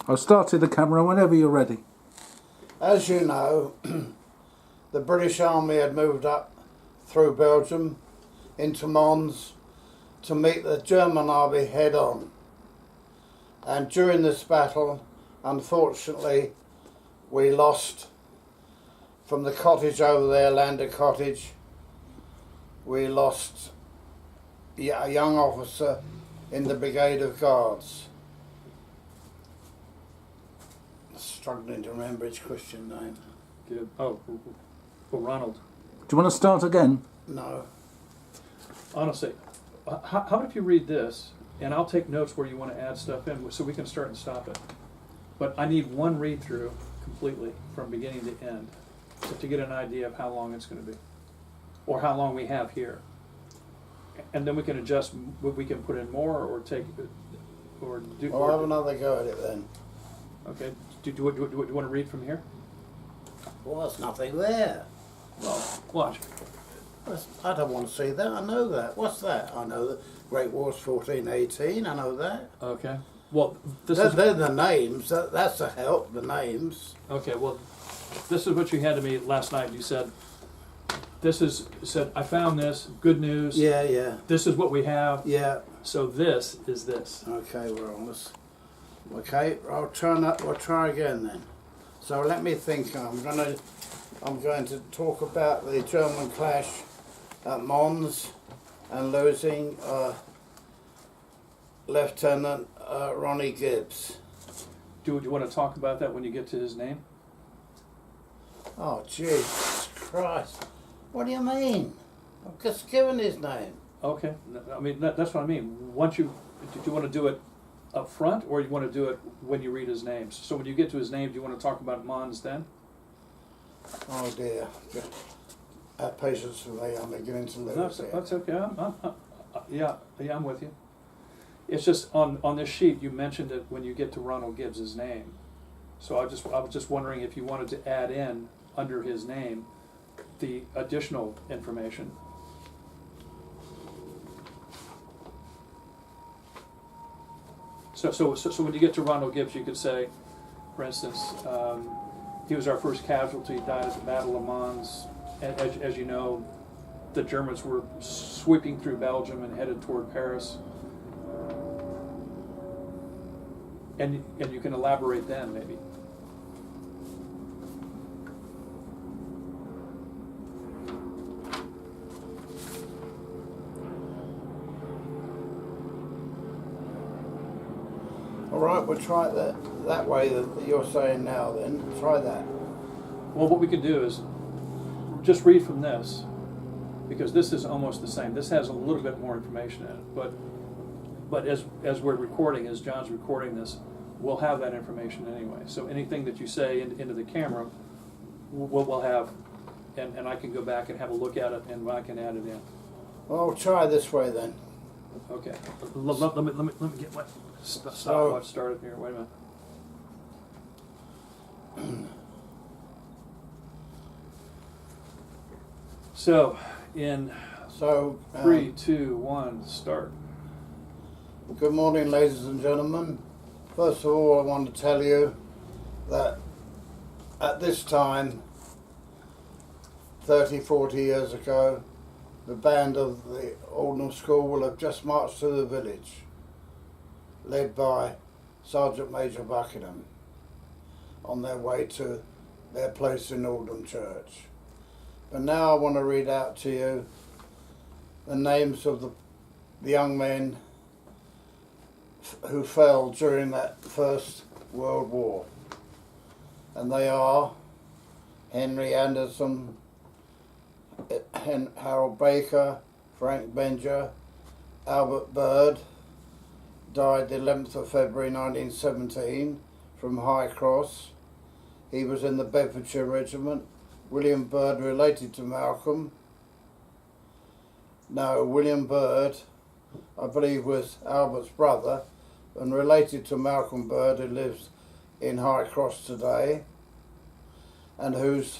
I've started the camera whenever you're ready. As you know, the British Army had moved up through Belgium into Mons to meet the German army head on. And during this battle, unfortunately, we lost from the cottage over there, Lander Cottage, we lost a young officer in the Brigade of Guards. Struggling to remember his Christian name. Good. Oh, Ronald. Do you want to start again? No. Honestly, how about if you read this, and I'll take notes where you want to add stuff in, so we can start and stop it. But I need one read through completely from beginning to end, to get an idea of how long it's going to be, or how long we have here, and then we can adjust. We can put in more, or take, or do. Well, I'll have another go at it then. Okay. Do you want to read from here? Well, there's nothing there. Well, watch. I don't want to see that. I know that. What's that? I know the Great War's 1418. I know that. Okay. Well, they're the names. That's a help. The names. Okay. Well, this is what you had to me last night. You said, I found this. Good news. Yeah, yeah. This is what we have. Yeah. So this is this. Okay, we're on this. Okay, I'll try again then. So let me think. I'm going to talk about the German clash at Mons and losing Lieutenant Ronnie Gibbs. Do you want to talk about that when you get to his name? Oh, Jesus Christ! What do you mean? I've just given his name. Okay, I mean that's what I mean. Do you want to do it up front, or you want to do it when you read his names? So when you get to his name, do you want to talk about Mons then? Oh dear. Have patience with me. I'm beginning to lose. That's okay. I'm with you. It's just on this sheet you mentioned it when you get to Ronald Gibbs's name. So I was just wondering if you wanted to add in under his name the additional information. So when you get to Ronald Gibbs, you could say, for instance, he was our first casualty, died at the Battle of Mons. As you know, the Germans were sweeping through Belgium and headed toward Paris. And you can elaborate then, maybe. All right, we'll try it that way that you're saying now then. Try that. Well, what we can do is just read from this, because this is almost the same. This has a little bit more information in it, but as we're recording, as John's recording this, we'll have that information anyway. So anything that you say into the camera, we'll have, and I can go back and have a look at it, and I can add it in. Well, we'll try this way then. Okay. Let me get my stopwatch started here. Wait a minute. So, in 3, 2, 1, start. Good morning, ladies and gentlemen. First of all, I want to tell you that at this time, 30, 40 years ago, the band of the Aldenham School will have just marched to the village, led by Sergeant Major Buckingham, on their way to their place in Aldenham Church. But now I want to read out to you the names of the young men who fell during that First World War. And they are Henry Anderson, Harold Baker, Frank Benger, Albert Burt, died the 11th of February 1917 from High Cross. He was in the Bedfordshire Regiment. William Burt, related to Malcolm. No, William Burt, I believe, was Albert's brother and related to Malcolm Burt, who lives in High Cross today, and whose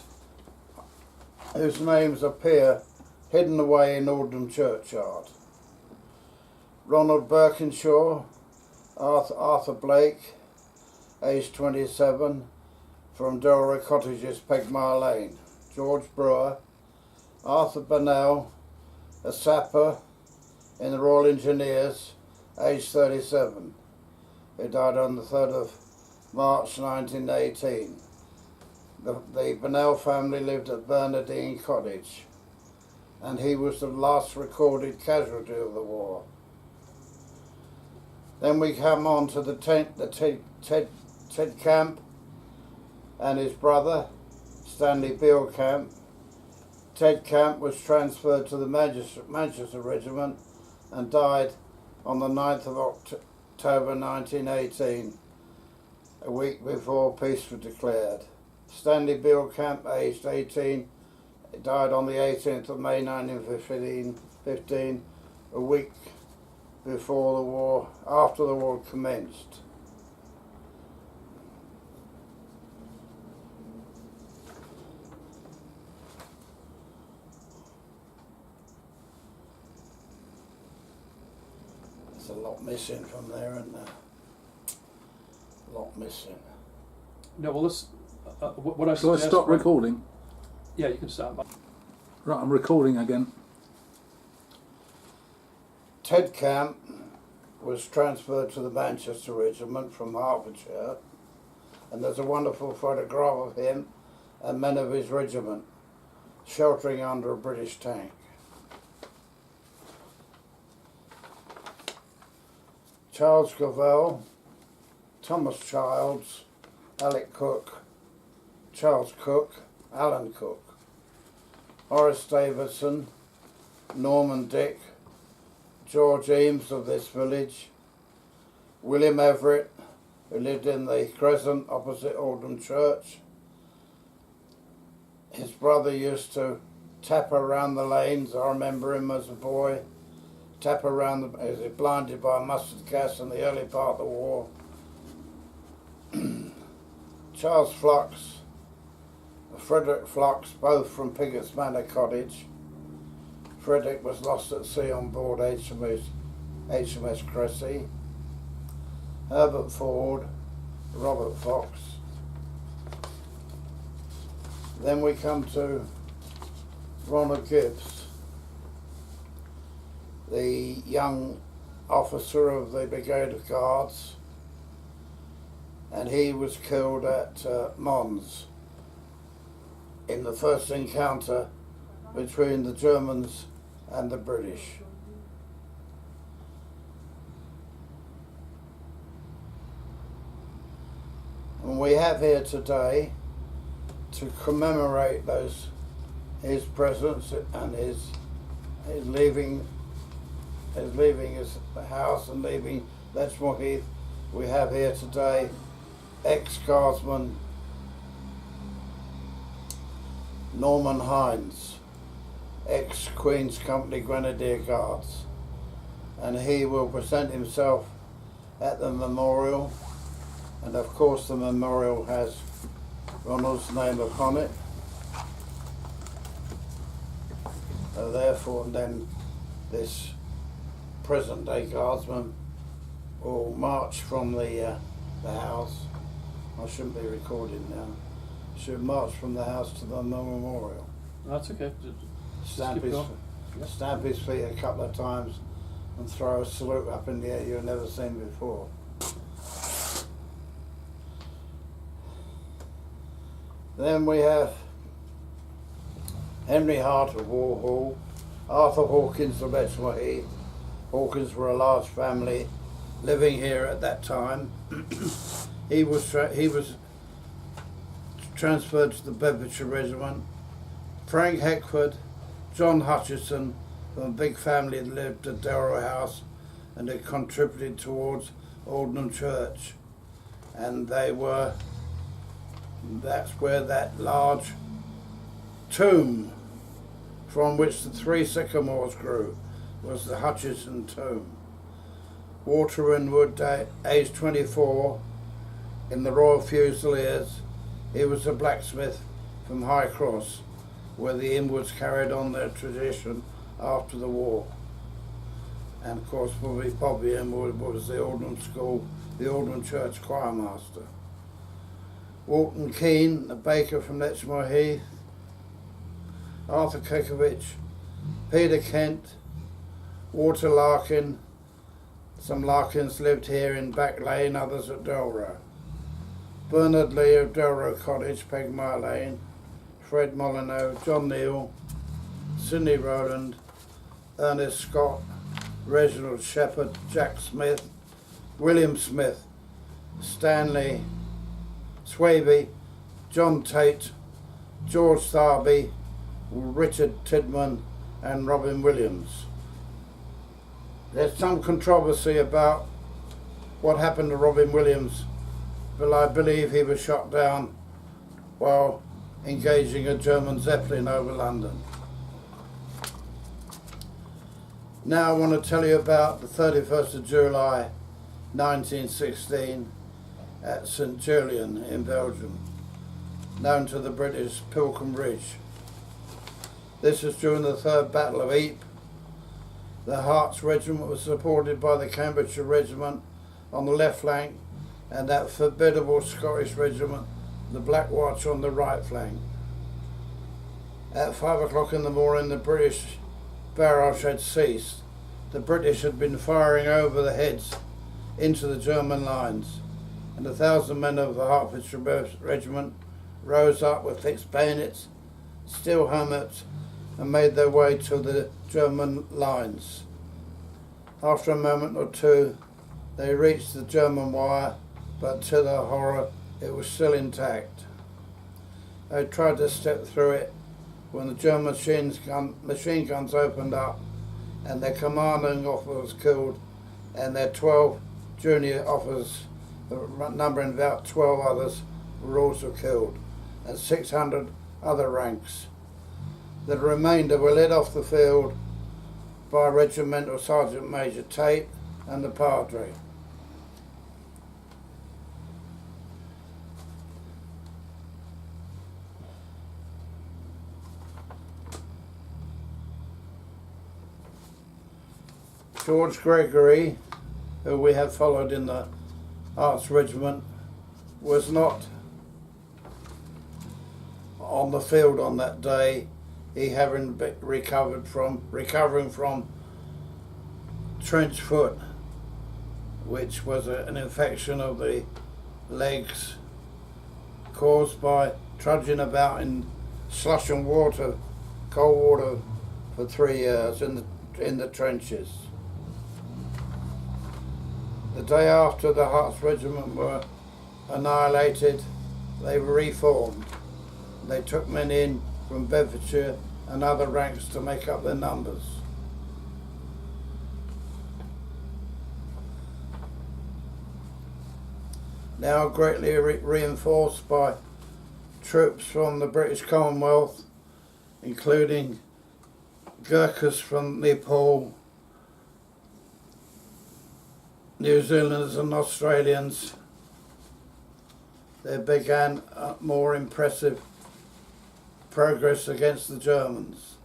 names appear hidden away in Aldenham churchyard. Ronald Birkinshaw, Arthur Blake, aged 27, from Delray Cottages, Pegmire Lane. George Brewer. Arthur Burnell, a sapper in the Royal Engineers, aged 37, who died on the 3rd of March 1918. The Burnell family lived at Bernardine Cottage, and he was the last recorded casualty of the war. Then we come on to the Ted Camp and his brother, Stanley Beale Camp. Ted Camp was transferred to the Manchester Regiment and died on the 9th of October 1918, a week before peace was declared. Stanley Beale Camp, aged 18, died on the 18th of May 1915, a week before the war, after the war commenced. There's a lot missing from there, isn't there? A lot missing. No, well, let's. What I Shall I suggest. stop recording? Yeah, you can stop. Right, I'm recording again. Ted Camp was transferred to the Manchester Regiment from Hertfordshire, and there's a wonderful photograph of him and men of his regiment sheltering under a British tank. Charles Granville, Thomas Childs, Alec Cook, Charles Cook, Alan Cook, Horace Davidson, Norman Dick, George Eames of this village, William Everett, who lived in the Crescent opposite Aldenham Church. His brother used to tap around the lanes. I remember him as a boy, tap around as he blinded by mustard gas in the early part of the war. Charles Flux, Frederick Flux, both from Piggott's Manor Cottage. Frederick was lost at sea on board HMS Cressy. Herbert Ford, Robert Fox. Then we come to Ronald Gibbs, the young officer of the Brigade of Guards, and he was killed at Mons in the first encounter between the Germans and the British. And we have here today to commemorate his presence and his leaving his house and leaving Letchmore Heath. We have here today ex-guardsman Norman Hines, ex-Queen's Company Grenadier Guards, and he will present himself at the memorial, and of course the memorial has Ronald's name upon it. Therefore, then this present-day guardsman will march from the house. I shouldn't be recording now. Should march from the house to the memorial. That's okay. Stamp his feet a couple of times and throw a salute up in the air you've never seen before. Then we have Henry Hart of Warhall, Arthur Hawkins of Letchmore Heath. Hawkins were a large family living here at that time. He was transferred to the Bedfordshire Regiment. Frank Heckford, John Hutchison, from a big family that lived at Delray House and had contributed towards Aldenham Church. And that's where that large tomb from which the 3 sycamores grew was the Hutchison tomb. Walter Winwood, aged 24, in the Royal Fusiliers. He was a blacksmith from High Cross, where the Inwoods carried on their tradition after the war. And of course, Bobby Inwood was the Aldenham School, the Aldenham Church choir master. Walton Keane, the baker from Letchmore Heath, Arthur Kekovich, Peter Kent, Walter Larkin. Some Larkins lived here in Back Lane, others at Delrow. Bernard Lee of Delrow Cottage, Pegmire Lane, Fred Molyneux, John Neal, Sidney Rowland, Ernest Scott, Reginald Shepherd, Jack Smith, William Smith, Stanley Swaby, John Tate, George Tharby, Richard Tidman and Robin Williams. There's some controversy about what happened to Robin Williams, but I believe he was shot down while engaging a German Zeppelin over London. Now I want to tell you about the 31st of July 1916 at St Julian in Belgium, known to the British Pilcombe Ridge. This was during the Third Battle of Ypres. The Herts regiment was supported by the Cambridgeshire regiment on the left flank and that formidable Scottish regiment, the Black Watch, on the right flank. At 5 o'clock in the morning, the British barrage had ceased. The British had been firing over the heads into the German lines, and 1,000 men of the Hertfordshire regiment rose up with fixed bayonets, steel helmets, and made their way to the German lines. After a moment or two, they reached the German wire, but to their horror, it was still intact. They tried to step through it when the German machine guns opened up, and their commanding officer was killed, and their 12 junior officers, numbering about 12 others, were also killed, and 600 other ranks. The remainder were led off the field by Regimental Sergeant Major Tate and the Padre. George Gregory, who we have followed in the Arts Regiment, was not on the field on that day, he having recovering from trench foot, which was an infection of the legs caused by trudging about in slush and water, cold water, for 3 years in the trenches. The day after the Herts Regiment were annihilated, they reformed. They took men in from Bedfordshire and other ranks to make up their numbers. Now greatly reinforced by troops from the British Commonwealth, including Gurkhas from Nepal, New Zealanders and Australians, there began a more impressive progress against the Germans.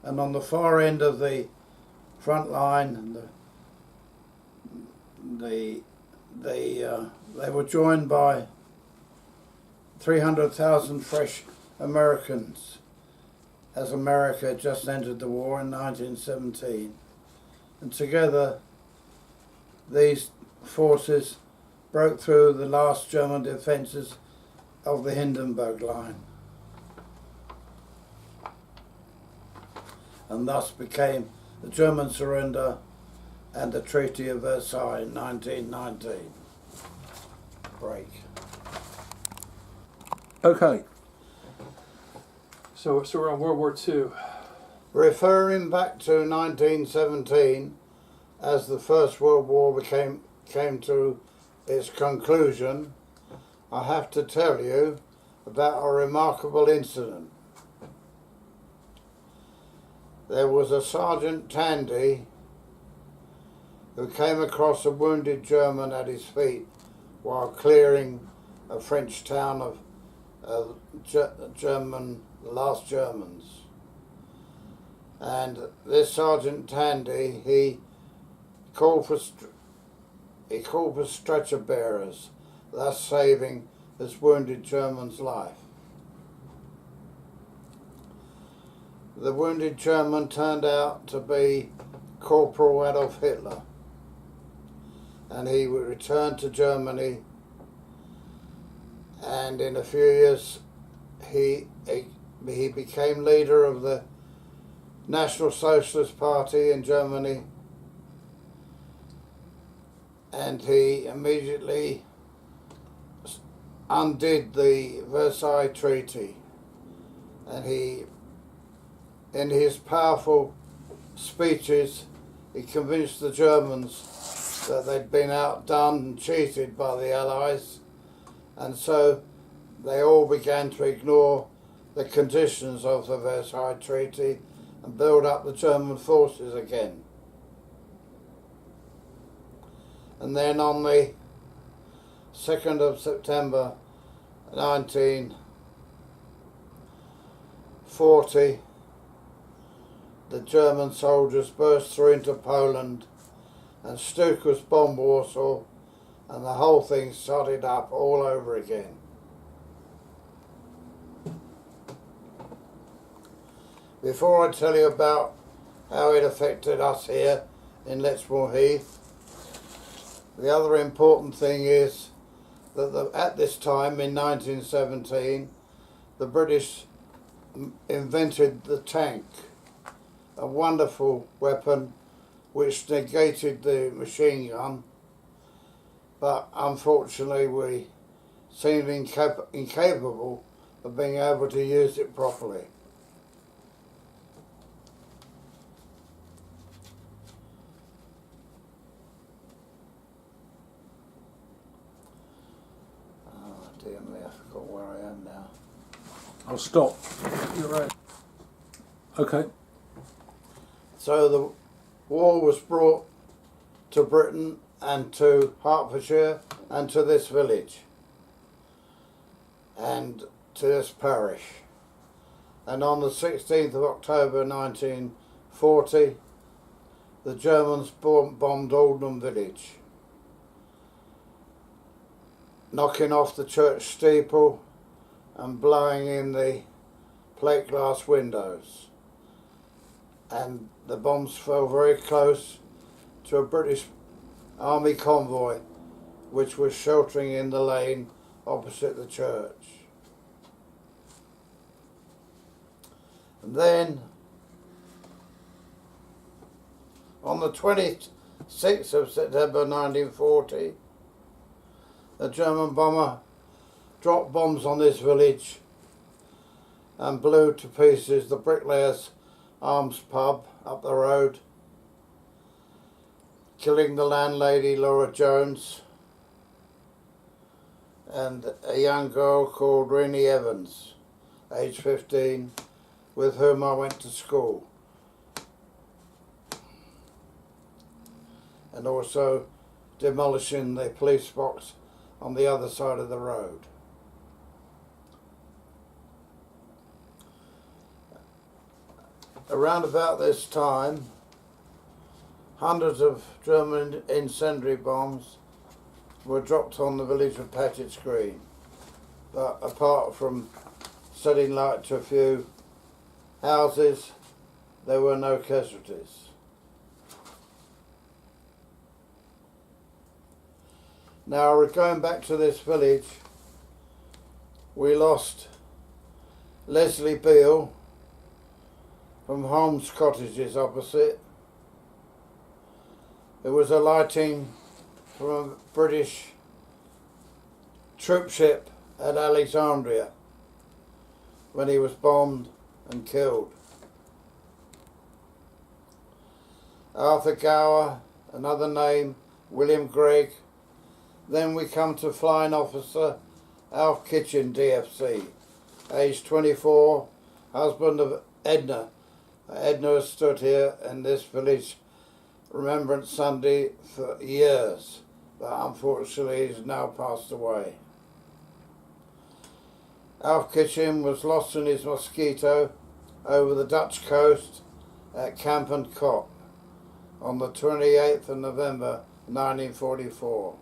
And on the far end of the front line, they were joined by 300,000 fresh Americans, as America had just entered the war in 1917. And together, these forces broke through the last German defences of the Hindenburg Line, and thus became the German surrender and the Treaty of Versailles in 1919. Break. Okay. So we're on World War II. Referring back to 1917, as the First World War came to its conclusion, I have to tell you about a remarkable incident. There was a Sergeant Tandy who came across a wounded German at his feet while clearing a French town of the last Germans. And this Sergeant Tandy, he called for stretcher bearers, thus saving this wounded German's life. The wounded German turned out to be Corporal Adolf Hitler, and he would return to Germany, and in a few years he became leader of the National Socialist Party in Germany, and he immediately undid the Versailles Treaty, and he, in his powerful speeches, he convinced the Germans that they'd been outdone and cheated by the Allies, and so they all began to ignore the conditions of the Versailles Treaty and build up the German forces again. And then on the 2nd of September 1940, the German soldiers burst through into Poland and Stuka's bombed Warsaw, and the whole thing started up all over again. Before I tell you about how it affected us here in Letchmore Heath, the other important thing is that at this time in 1917, the British invented the tank, a wonderful weapon which negated the machine gun, but unfortunately we seemed incapable of being able to use it properly. Oh dear me, I forgot where I am now. I'll stop. You're right. Okay. So the war was brought to Britain and to Hertfordshire and to this village and to this parish. And on the 16th of October 1940, the Germans bombed Aldenham village, knocking off the church steeple and blowing in the plate glass windows. And the bombs fell very close to a British Army convoy which was sheltering in the lane opposite the church. And then on the 26th of September 1940, a German bomber dropped bombs on this village and blew to pieces the Bricklayers Arms pub up the road, killing the landlady Laura Jones and a young girl called Rennie Evans, aged 15, with whom I went to school, and also demolishing the police box on the other side of the road. Around about this time, hundreds of German incendiary bombs were dropped on the village of Patchett's Green, but apart from setting light to a few houses, there were no casualties. Now, we're going back to this village. We lost Leslie Beale from Holmes Cottages opposite. There was a lighting from a British troopship at Alexandria when he was bombed and killed. Arthur Gower, another name, William Gregg. Then we come to Flying Officer Alf Kitchen, DFC, aged 24, husband of Edna. Edna has stood here in this village Remembrance Sunday for years, but unfortunately he's now passed away. Alf Kitchen was lost in his Mosquito over the Dutch coast at Camp and Cop on the 28th of November 1944.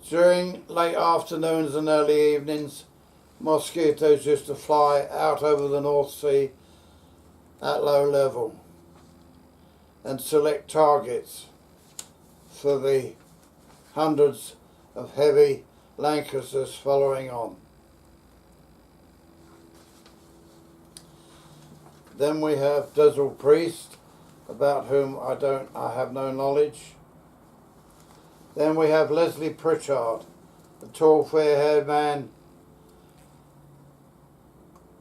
During late afternoons and early evenings, mosquitoes used to fly out over the North Sea at low level and select targets for the hundreds of heavy Lancasters following on. Then we have Desel Priest, about whom I have no knowledge. Then we have Leslie Pritchard, a tall, fair-haired man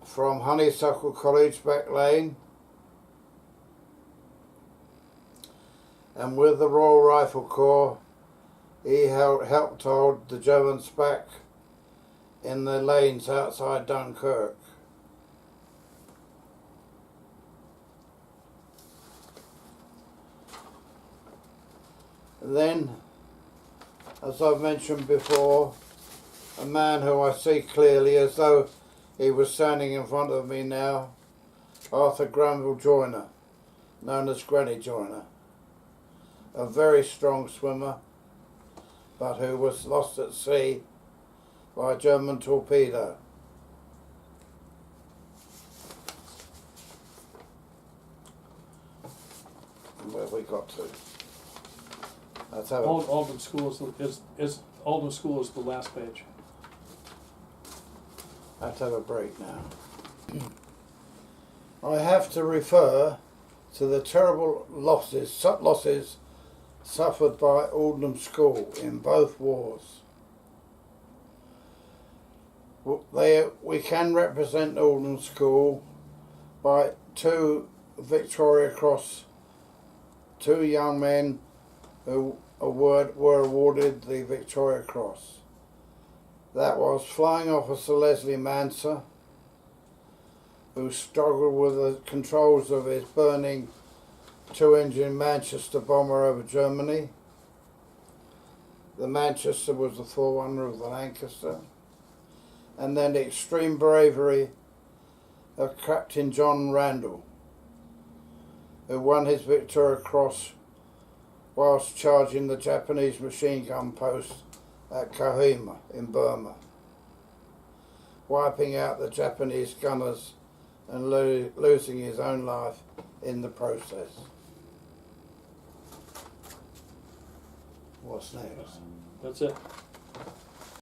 from Honeysuckle College, Back Lane, and with the Royal Rifle Corps, he helped hold the Germans back in the lanes outside Dunkirk. Then, as I've mentioned before, a man who I see clearly as though he was standing in front of me now, Arthur Granville Joyner, known as Granny Joyner, a very strong swimmer, but who was lost at sea by a German torpedo. And where have we got to? Let's have Aldenham School is Aldenham School is the last page. Let's have a break now. I have to refer to the terrible losses suffered by Aldenham School in both wars. We can represent Aldenham School by two Victoria Cross, two young men who were awarded the Victoria Cross. That was Flying Officer Leslie Manser, who struggled with the controls of his burning two-engine Manchester bomber over Germany. The Manchester was the forerunner of the Lancaster. And then the extreme bravery of Captain John Randall, who won his Victoria Cross whilst charging the Japanese machine gun post at Kohima in Burma, wiping out the Japanese gunners and losing his own life in the process. What's next? That's it.